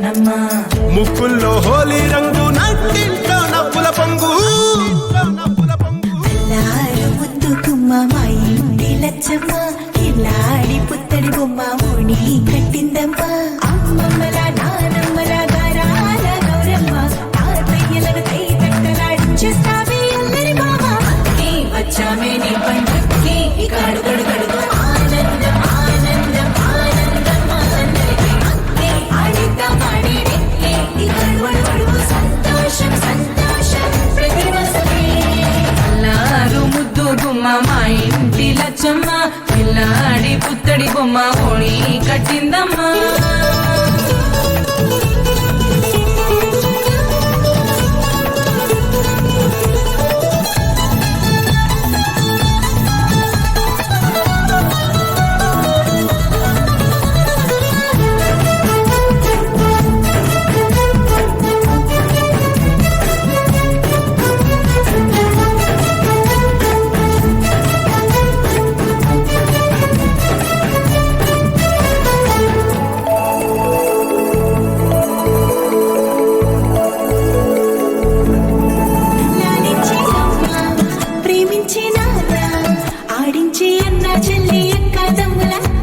కన్నమ్మ ముక్కుల్లో హోలీ రంగు నట్టింట్లో నవ్వుల పొంగు ముద్దు గుమ్మ మా ఇంటి లచ్చమ్మ ఇల్లాడి పుత్తడి బొమ్మ ఓణి కట్టిందమ్మ అమ్మమ్మల నానమ్మల గారాల గౌరమ్మ తాతయ్యలను కై తట్టలాడించేస్తావే అల్లరి మామ అక్కి వచ్చామే నీ పండక్కి ఇక అడుగడు గడుగు ఆనందం ఆనందం ఆనందం అందరికీ అక్కి ఆడిద్దాం ఆడేడెక్కి ఇక అడుగడు గడుగు సంతోషం సంతోషం ప్రతి వసతి అల్లారు ముద్దు గుమ్మ మా ఇంటి లచ్చమ్మ పిల్లాడి పుత్తడి బొమ్మ ఓణి కట్టిందమ్మా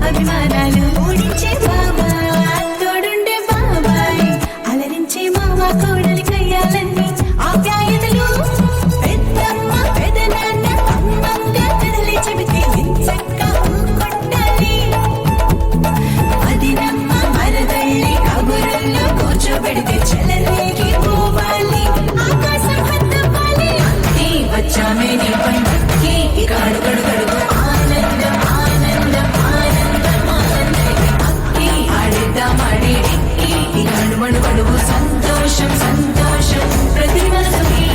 అభిమానాలు ఓడించే బాబా తోడుండే బాబాయ్ అలరించే మామ కోడలి కయ్యాలన్నీ ఆప్యాయతలు పెద్దమ్మ పెదనాన్న అమ్మంగా కదలి చెబితే వించక్క కొట్టాలి అదినమ్మ మరదల్లి కబురుల్లో కూర్చోబెడితే చెలరేగి పోవాలి ఆకాశం పెద్దవాలి అన్నీ వచ్చామే నీ పండక్కి ఇక అడుగడు గడుగు ఆనందం ఆనందం మడుగు సంతోషం సంతోషం ప్రతి మనసుకి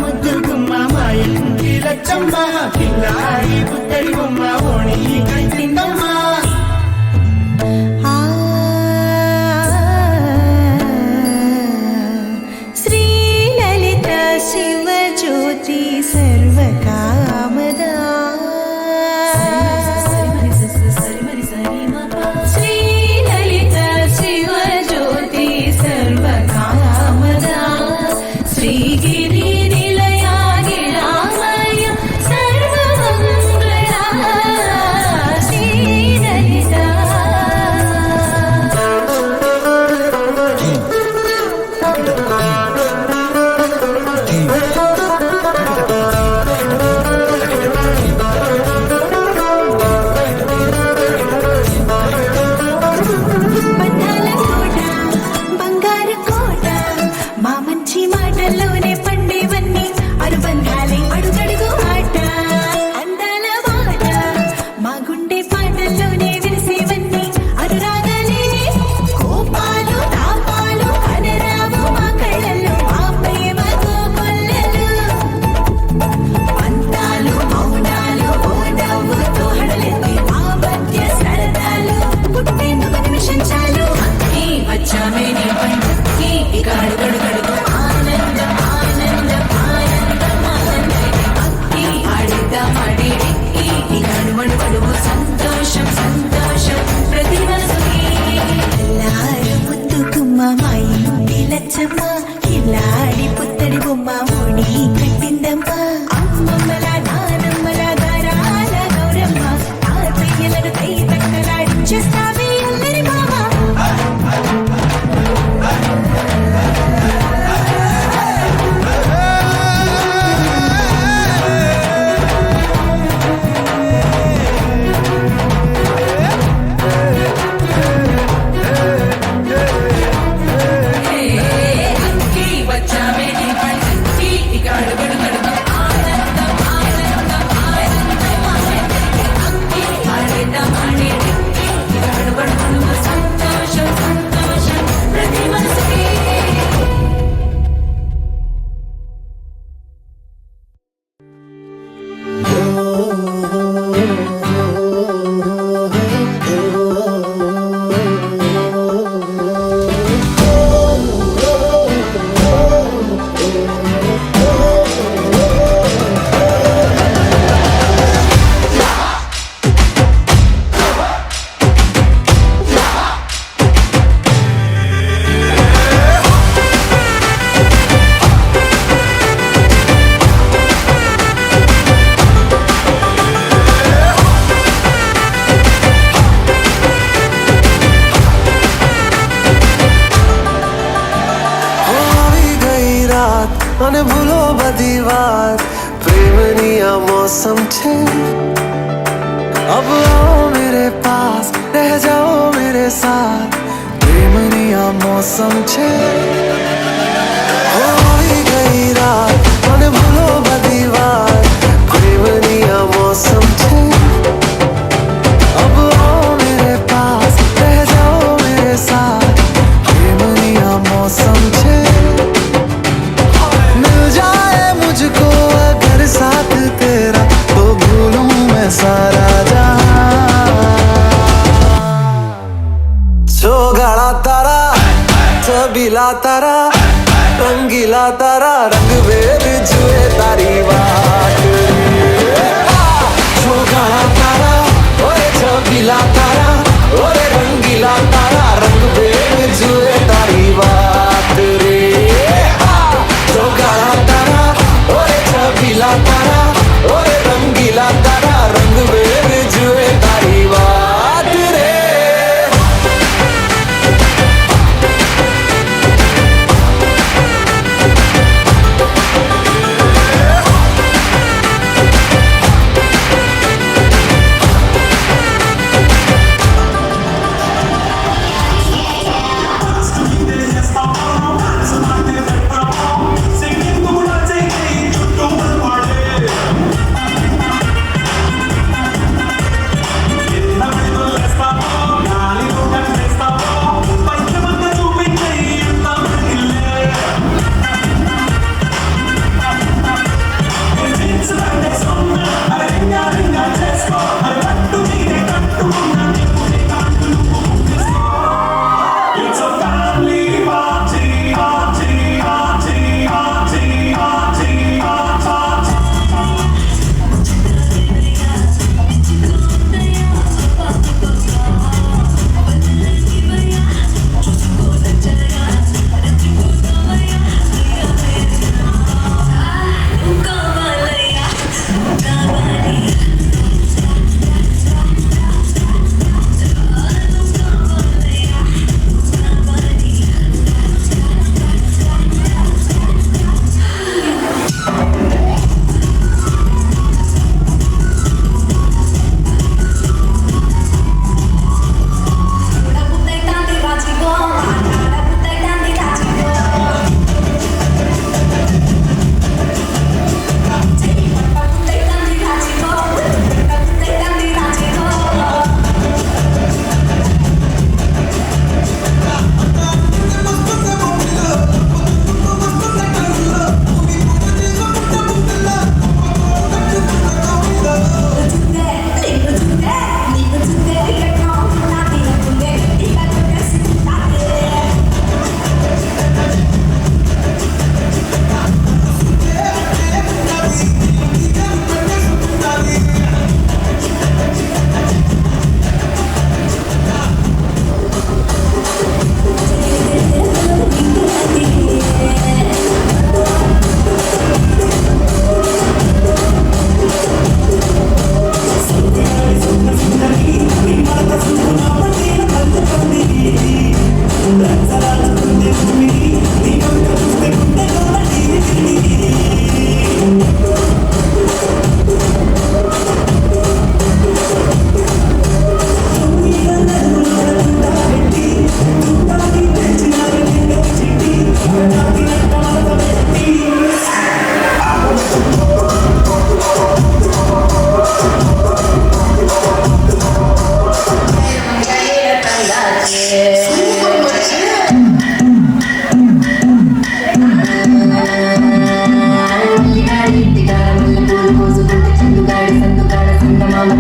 ముద్దు గుమ్మ మా ఇంటి లచ్చమ్మ పిల్లాడి పుత్తడి బొమ్మ ఓణి కట్టిందమ్మా శ్రీ లలిత శివ జ్యోతి సర్వకామదా శ్రీగిరి నిలయాగి రామయ్య సర్వమంగళ मौसम छे अब आओ मेरे पास रह जाओ मेरे साथ प्रेमनिया मौसम छे होई गई रात मन भूलो बदी बात प्रेमनिया मौसम छे अब आओ मेरे पास रह जाओ मेरे साथ प्रेमनिया मौसम छे मिल जाए मुझको अगर साथ तेरा तो भूलूं मैं सारा गाड़ा तारा छबीला तारा रंगीला तारा रंग वेद जुए तारी बात जो गाड़ा तारा ओए छबीला तारा ओए रंगीला तारा रंग वेद जुए तारी बात रे जो गाड़ा तारा ओए छबीला तारा ओए रंगीला तारा रंग वेद जुए तारी बात रे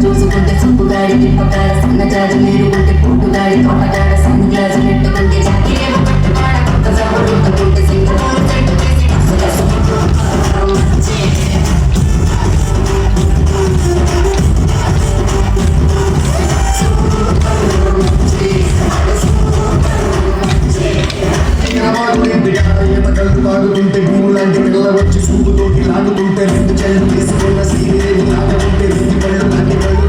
చూసుకుంటే సుప్పుగాడి తిప్పకాడ సన్నజాజు నీరు ఉంటే పుట్టుగాడి తోటగాడ సన్ను గ్లాసు పెట్టుకుంటే జాతీయ పట్టుకాడ కొత్త జాబులు ఉంటే సింగపూర్ చెట్టు వేసి తాగుతుంటే భూములాంటి పిల్ల వచ్చి సూపుతోటి లాగుతుంటే రెండు చెల్లు తీసుకున్న సీరియల్ లాగుతుంటే రెండు పళ్ళు లాంటి పళ్ళు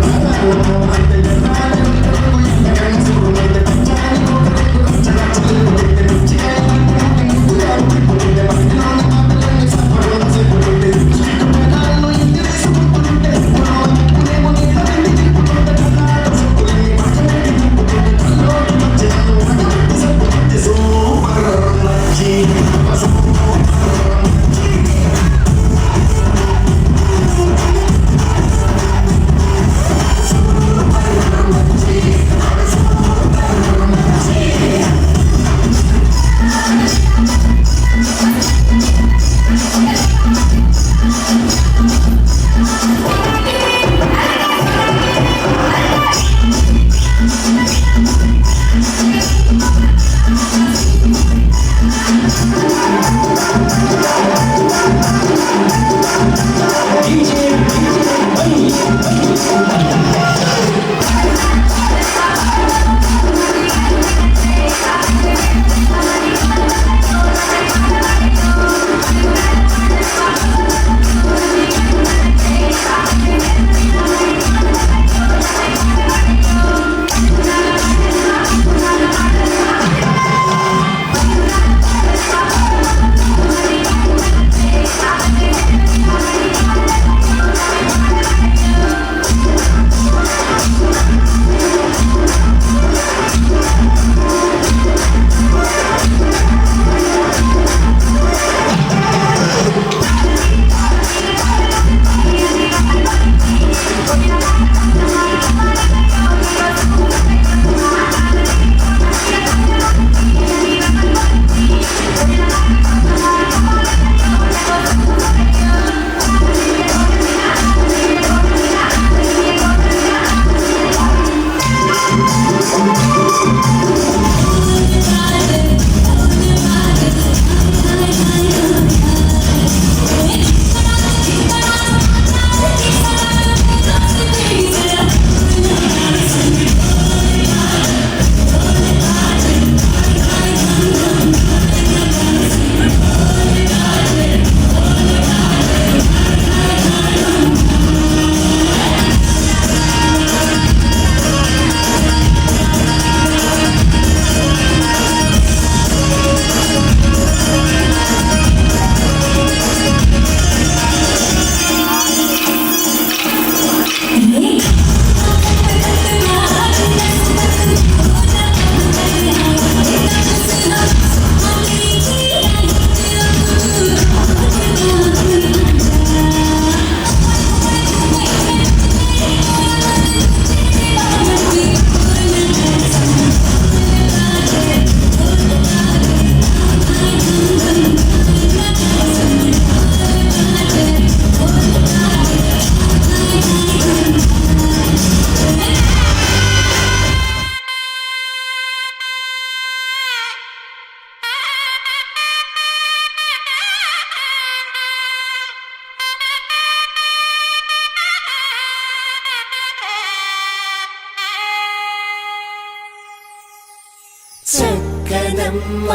చక్కనమ్మ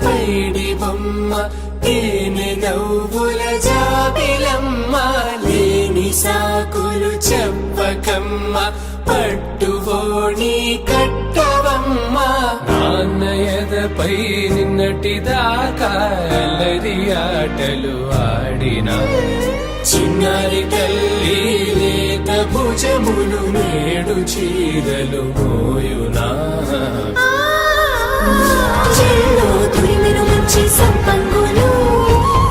పైడి బొమ్మ తేనె నవ్వుల జాబిలమ్మ లేని సాకులు చెప్పకమ్మ పట్టువోణి కట్టవమ్మ నాన్నయదపై నిన్నటిదాకా అల్లరి ఆటలు ఆడినా చిన్నారి తల్లి లేత భుజములు నేడు చీరలు మోయునా చెల్లో తురిమిన మంచి సంపంగులు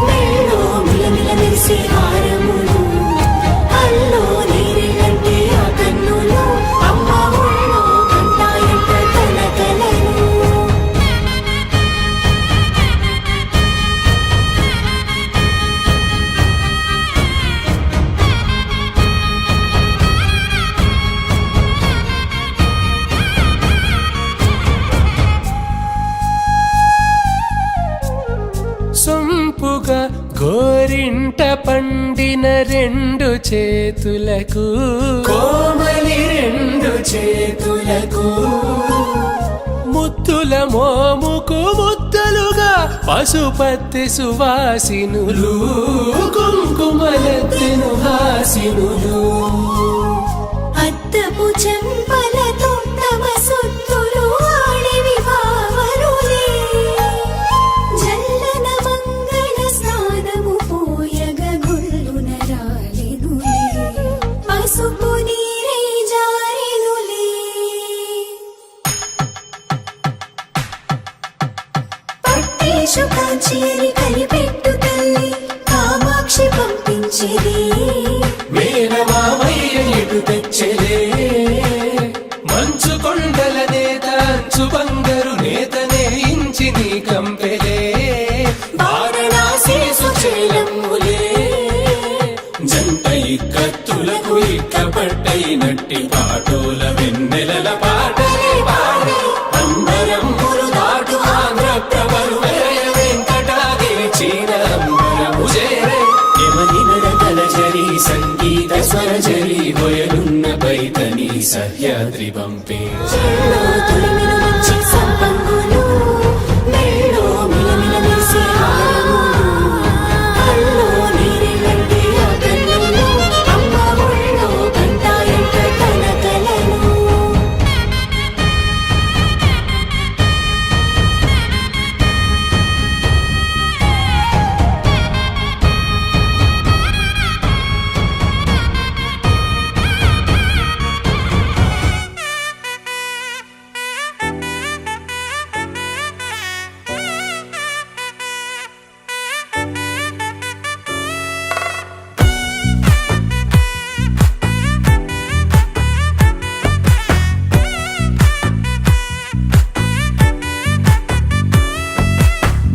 మెల్లో మిలమిల మెరిసే హారములు అల్లో నీరేనంటే ఆ కన్నులు అమ్మ ఒళ్ళో కంటాయంట కలకలను సొంపుగా గోరింట పండిన రెండు చేతులకు కోమలి రెండు చేతులకు ముత్తుల మోముకు ముద్దలుగా పశుపతి సువాసినులు కుంకుమలెత్తెను హాసినులు అద్దపు చెంపలతో తమ సొత్తులు ఆడివి భావరులే జల్లన మంగళ స్నానము పోయగ గుళ్ళున రాలెనులే పసుపు నీరే జారెనులే పట్టేశు కాంచేరి కలిపెట్టు తల్లి కామాక్షి పంపించిది మేనమామయ్య ఇటు తెచ్చలే మంచు కొండల నేత అంచు బంగారు నేతనే ఇంచి నీ కంపెలే వారణాసి సుచేలమ్ములే జంట ఇక్కత్తులకు ఇక్కపట్టైనట్టి పాటోల వెన్నెలల పాటలే పాడే అందరమ్ములు దాటు ఆంధ్ర ప్రభలు వెంకటాగిరి చీన అంబరము చేరే యమని నడకల జరి సంగీత స్వరజరి బొయలున్న బైతని సహ్యాద్రి పంపే చెల్లో తురిమిన మంచి సంపంగులు మెల్లో మిలమిల మెరిసే హారములు అల్లో నీరేనంటే ఆ కన్నులు అమ్మ ఒళ్ళో కంటాయంట కలకలను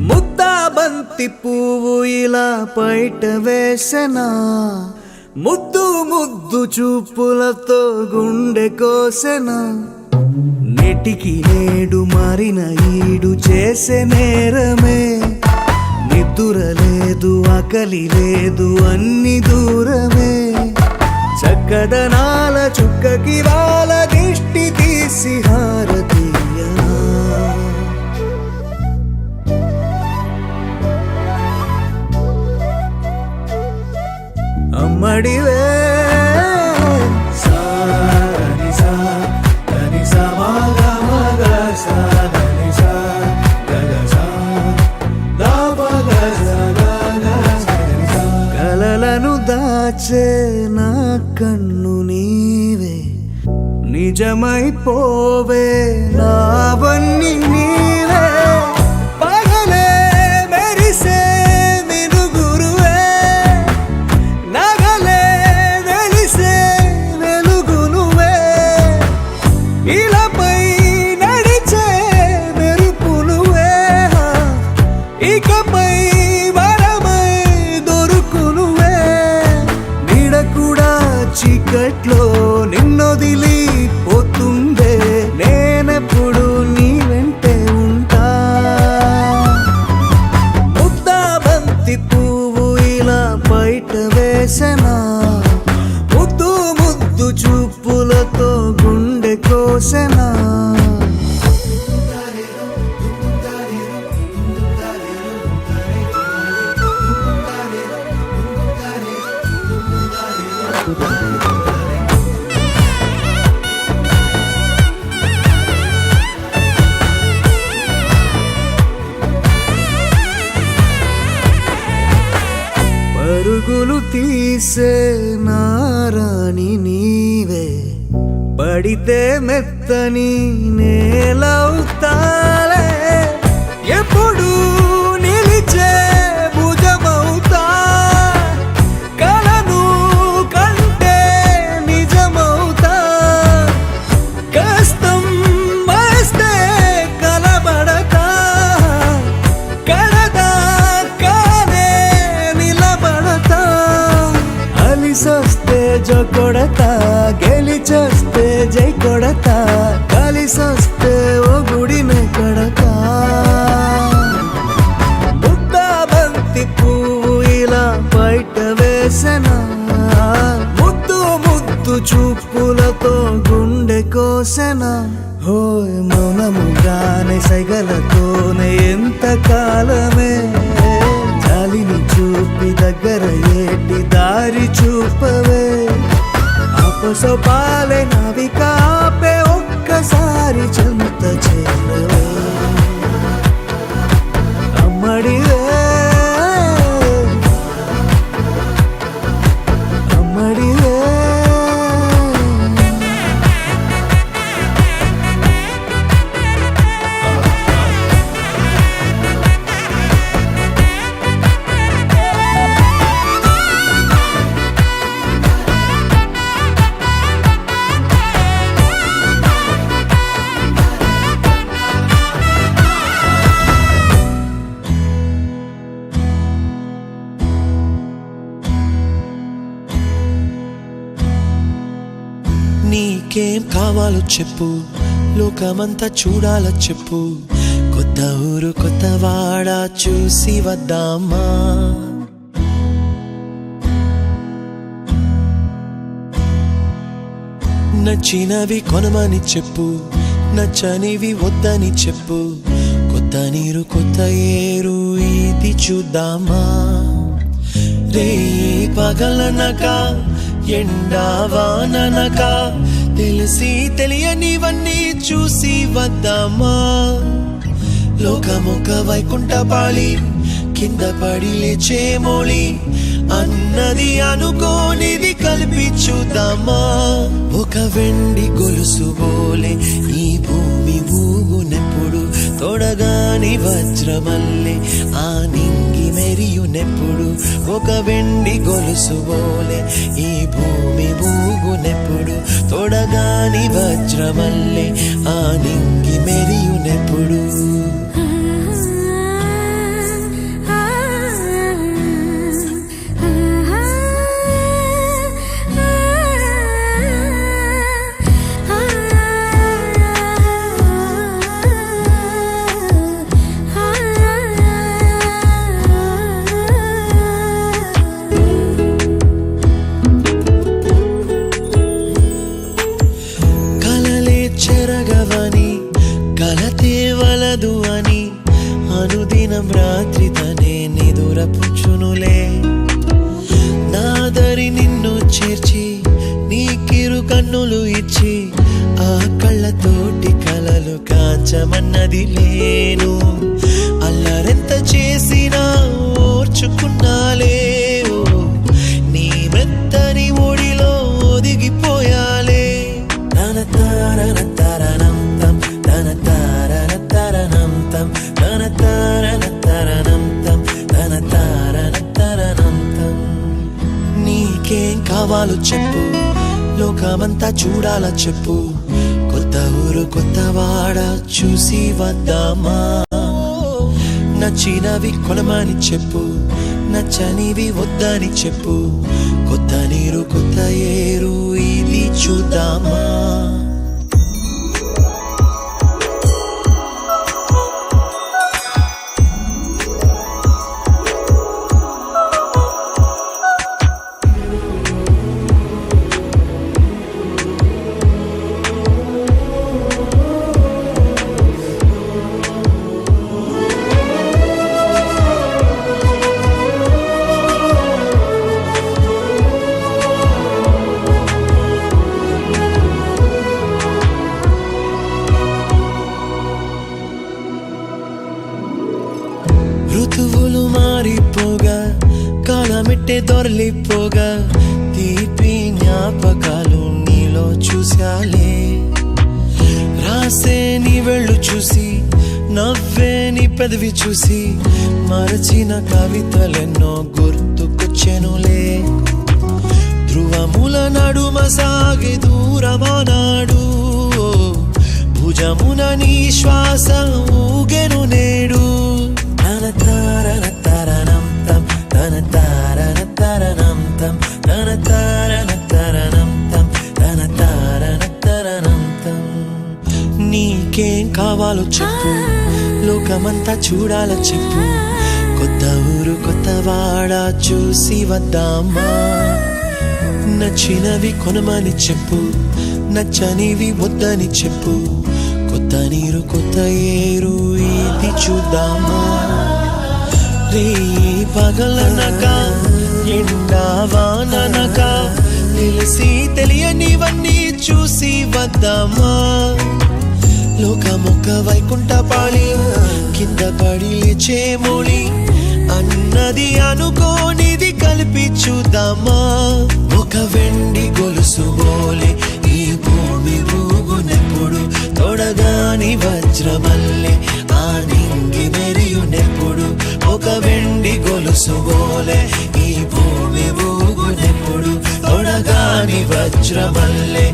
ముద్దా బంతి పువ్వు ఇలా బయట వేసెనా ముద్దు ముద్దు చూపులతో గుండె కోసెనా నెటికి నేడు మారిన ఈడు చేసే నేరమే నిద్దుర లేదు ఆకలి లేదు అన్ని దూరమే చక్కదనాల చుక్కకి వాళ్ళ దిష్టి తీసి హారతీయనా అమ్మడివే సాని సా దని సా మగ మగ సా దని సా గగ సా దా మగ సా గగ సా దని సా కలలను దాచే నా కన్ను నీవే నిజమైపోవే నావన్నీ నీవే పగలే మెరిసే మినుగురువే నగలే వెలిసే వెలుగు నువ్వే ఇలాపై నడిచే మెరుపు నువ్వే ఇకపై వరమై దొరుకు నువ్వే నీడ కూడా చీకట్లో నిన్నొదిలి పోతుందే నేనెప్పుడు నీ వెంటే పడితే మెత్తని నేలవుతాలే ఎప్పుడు నిలిచే భుజమవుతా కలను కంటే నిజమవుతా కష్టం వస్తే కలబడతా కడదాకానే నిలబడతా అలిసొస్తే జో కొడతా గెలిచొస్తే జై కొడతా కలిసొస్తే ఓ గుడినే కడతా ముద్దా బంతి పువ్వు ఇలా బయట వేసెనా ముద్దు ముద్దు చూపులతో గుండె కోసెనా హోయ్ మౌనముగానే సైగలతోనే ఎంత కాలమే జాలిని చూపి దగ్గర ఏటి దారి చూపవే అపసపాలే నవికాపే ఒక్కసారి చెంత చేరవే అమ్మడివే అమ్మడివే నీకేం కావాలో చెప్పు లోకమంతా చూడాలో చెప్పు కొత్త ఊరు కొత్త వాడ చూసి వద్దామా నచ్చినవి కొనమని చెప్పు నచ్చనివి వద్దని చెప్పు కొత్త నీరు కొత్త ఏరు ఇది చూద్దామా రే పగలనక ఎండావాననక తెలిసి తెలియనివన్నీ చూసి వద్దామా లోకమొక వైకుంఠపాళి కింద పడి లేచే మోళి అన్నది అనుకోనిది కలిపి చూద్దామా ఒక వెండి గొలుసు బోలే ఈ భూమి ఊగునెప్పుడు తొడగాని వజ్రమల్లె ఆ నింగి మెరియునెప్పుడు ఒక వెండి గొలుసు బోలే ఈ భూమి ఊగునెప్పుడు తొడగాని వజ్రమల్లె ఆ నింగి మెరియునెప్పుడు కలతేవలదు అని అనుదినం రాత్రి తనే నిదురపుచ్చునులే నాదరి నిన్ను చేర్చి నీ కిరు కన్నులు ఇచ్చి ఆ కళ్ళతోటి కలలు కాంచమన్నది లేను అల్లరెంత చేసినా ఓర్చుకున్నాలే నీ మెత్తని ఒడిలో ఒదిగిపోయాలే తన తారన తరణం తం తన తారన తరణం తం తన తారన తరణం తం తన తారన తరణం తం నీకేం కావాలో చెప్పు లోకమంతా చూడాలా చెప్పు కొత్త ఊరు కొత్త వాడ చూసి వద్దామా నచ్చినవి కొనమని చెప్పు నచ్చనివి వద్దని చెప్పు కొత్త నీరు కొత్త ఏరు ఇది చూద్దామా ఋతువులు మారిపోగా కాలమెట్టే దొరలిపోగా తీపి జ్ఞాపకాలు నీలో చూశాలే రాసే నీ వెళ్ళు చూసి నవ్వే నీ పెదవి చూసి మరచిన కవితలెన్నో గుర్తుకొచ్చెనులే ధ్రువముల నడుమ సాగే దూరమానాడు భుజమున నీ శ్వాస ఊగెను నేడు తన తారన తరణం తం తన తారన తరణం తం తన తారన తరణం తం తన తారన తరణం తం నీకేం కావాలో చెప్పు లోకమంతా చూడాల చెప్పు కొత్త ఊరు కొత్త వాడ చూసి వద్దామా నచ్చినవి కొనమని చెప్పు నచ్చనివి వద్దని చెప్పు కొత్త నీరు కొత్త ఏరు ఇది చూద్దామా రే పగలనక ఎండా వాననక తెలిసి తెలియనివన్నీ చూసి వద్దామా లోకమొక్క వైకుంఠపాళి కింద పడి లేచే మోళి అన్నది అనుకోనిది కలిపి చూద్దామా ఒక వెండి గొలుసు బోలే ఈ భూమి ఊగునెప్పుడు తొడగాని వజ్రమల్లె ఆ నింగి మెరియునెప్పుడు ఒక వెండి గొలుసు బోలే ఈ భూమి ఊగునెప్పుడు తొడగాని వజ్రమల్లె